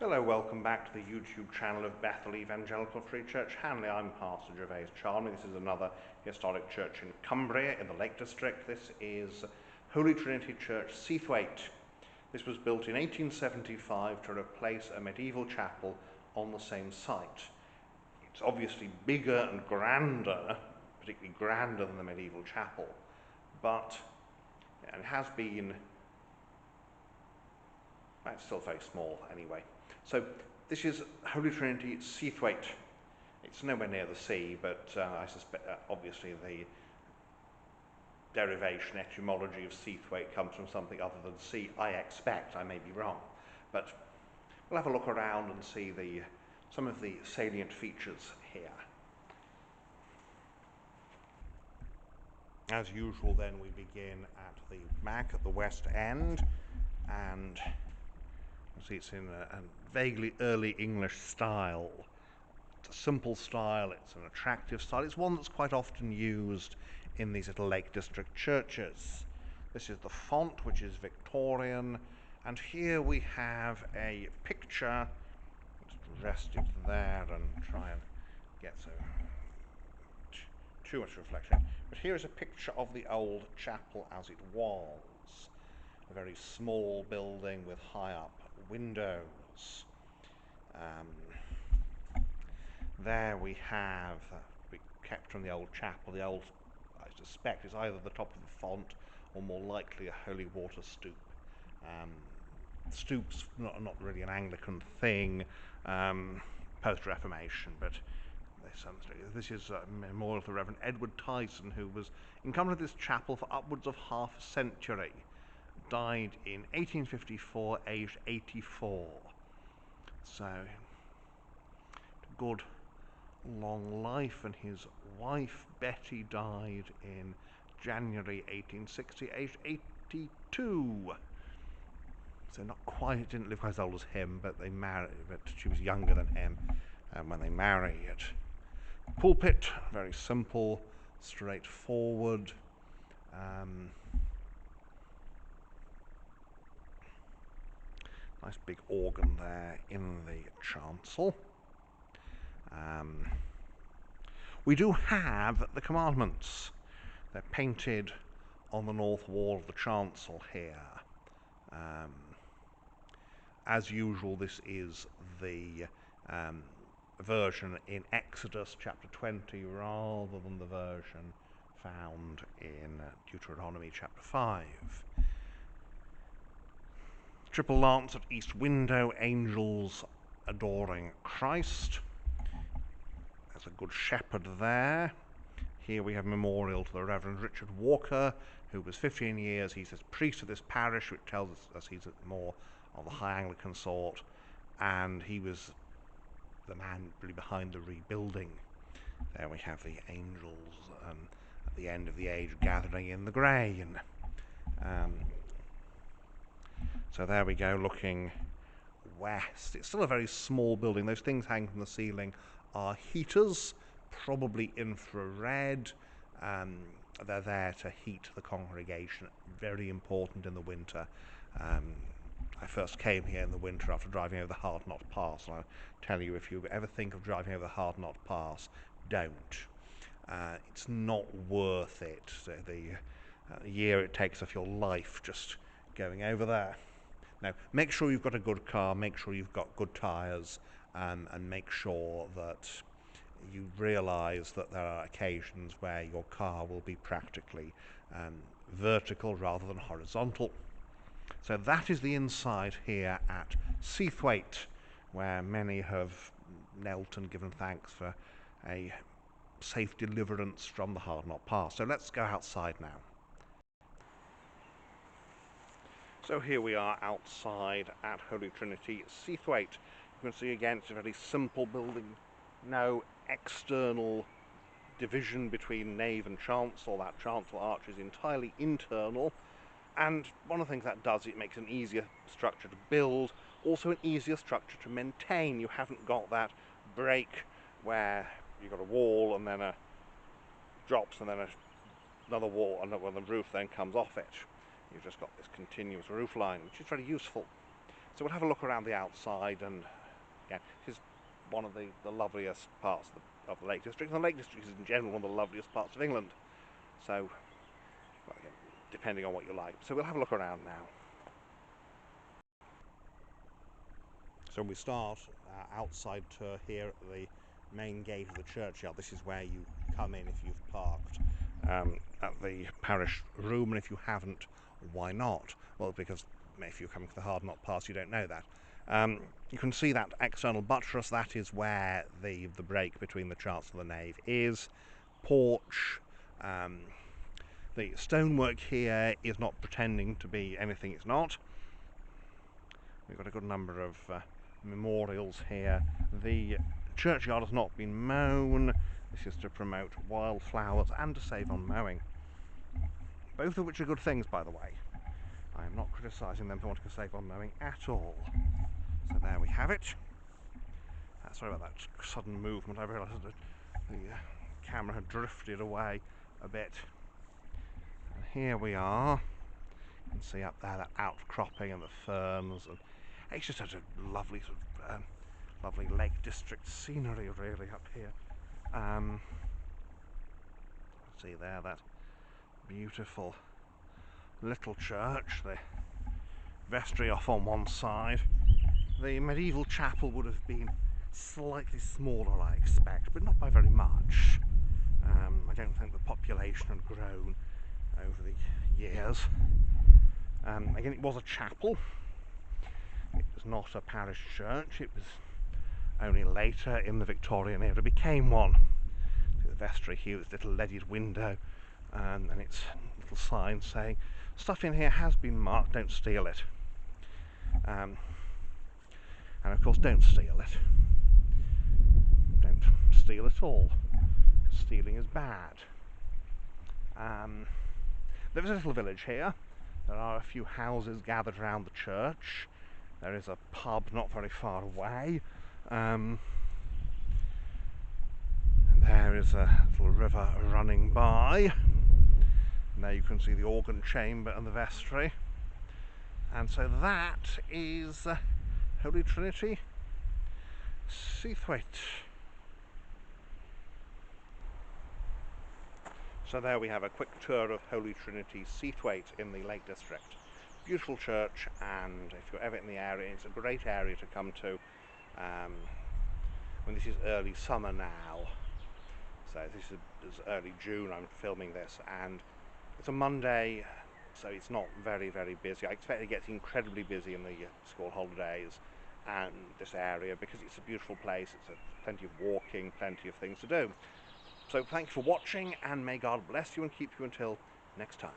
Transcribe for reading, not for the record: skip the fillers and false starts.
Hello, welcome back to the YouTube channel of Bethel Evangelical Free Church Hanley. I'm Pastor Gervais Charnley. This is another historic church in Cumbria in the Lake District. This is Holy Trinity Church, Seathwaite. This was built in 1875 to replace a medieval chapel on the same site. It's obviously bigger and grander, particularly grander than the medieval chapel, but it has been, it's still very small anyway. So this is Holy Trinity, Seathwaite. It's nowhere near the sea, but I suspect obviously the derivation, etymology of Seathwaite comes from something other than sea. I expect, I may be wrong, but we'll have a look around and see some of the salient features here. As usual, then, we begin at the back, at the west end, and see it's in a vaguely early English style. It's a simple style, it's an attractive style, it's one that's quite often used in these little Lake District churches. This is the font, which is Victorian, and here we have a picture. Just rest it there and try and get too much reflection. But here is a picture of the old chapel as it was. A very small building with high up windows. There we have, we kept from the old chapel, the old, I suspect, is either the top of the font or more likely a holy water stoop. Stoops, not really an Anglican thing, post-Reformation, but this is a memorial of the Reverend Edward Tyson, who was incumbent of this chapel for upwards of half a century. Died in 1854, aged 84. So, good long life, and his wife Betty died in January 1860, aged 82. So not quite, didn't live quite as old as him, but they married, but she was younger than him when they married. Pulpit, very simple, straightforward. Nice big organ there in the chancel. We do have the commandments. They're painted on the north wall of the chancel here. As usual, this is the version in Exodus chapter 20 rather than the version found in Deuteronomy chapter 5. Triple lance at east window, angels adoring Christ. There's a good shepherd there. Here we have a memorial to the Reverend Richard Walker, who was 15 years, he's priest of this parish, which tells us he's more of the high Anglican sort, and he was the man really behind the rebuilding. There we have the angels at the end of the age gathering in the grain. So there we go, looking west. It's still a very small building. Those things hanging from the ceiling are heaters, probably infrared. They're there to heat the congregation. Very important in the winter. I first came here in the winter after driving over the Hard Knot Pass, and I'll tell you, if you ever think of driving over the Hard Knot Pass, don't. It's not worth it. The year it takes of your life just going over there. Now, make sure you've got a good car, make sure you've got good tyres, and make sure that you realise that there are occasions where your car will be practically vertical rather than horizontal. So that is the inside here at Seathwaite, where many have knelt and given thanks for a safe deliverance from the Hard Knot Pass. So let's go outside now. So here we are outside at Holy Trinity, Seathwaite. You can see again it's a very simple building, no external division between nave and chancel. That chancel arch is entirely internal, and one of the things that does, it makes an easier structure to build, also an easier structure to maintain. You haven't got that break where you've got a wall and then a drops and then another wall, and when the roof then comes off it. You've just got this continuous roof line, which is very useful. So we'll have a look around the outside, and yeah, this is one of the loveliest parts of the Lake District. And the Lake District is in general one of the loveliest parts of England. So, well, again, depending on what you like. So we'll have a look around now. So we start outside tour here at the main gate of the churchyard. This is where you come in if you've parked at the parish room, and if you haven't, why not? Well, because if you're coming for the hard knot pass, you don't know that. You can see that external buttress. That is where the break between the chancel and the nave is. Porch. The stonework here is not pretending to be anything it's not. We've got a good number of memorials here. The churchyard has not been mown. This is to promote wildflowers and to save on mowing. Both of which are good things, by the way. I am not criticising them for wanting to save on mowing at all. So there we have it. Sorry about that sudden movement. I realised that the camera had drifted away a bit. And here we are. You can see up there that outcropping and the ferns, and it's just such a lovely sort of lovely Lake District scenery really up here. See there, that beautiful little church, the vestry off on one side. The medieval chapel would have been slightly smaller, I expect, but not by very much. I don't think the population had grown over the years. Again, it was a chapel. It was not a parish church. It was only later in the Victorian era became one. The vestry here, this little leaded window, and its little sign saying, "Stuff in here has been marked, don't steal it." And of course, don't steal it. Don't steal at all. Stealing is bad. There is a little village here. There are a few houses gathered around the church. There is a pub not very far away. And there is a little river running by. And there you can see the organ chamber and the vestry. And so that is Holy Trinity, Seathwaite. So there we have a quick tour of Holy Trinity, Seathwaite in the Lake District. Beautiful church, and if you're ever in the area, it's a great area to come to. When this is early summer now, so this is early June, I'm filming this, and it's a Monday, so it's not very, very busy. I expect it gets incredibly busy in the school holidays and this area, because it's a beautiful place. It's plenty of walking, plenty of things to do. So thank you for watching, and may God bless you and keep you until next time.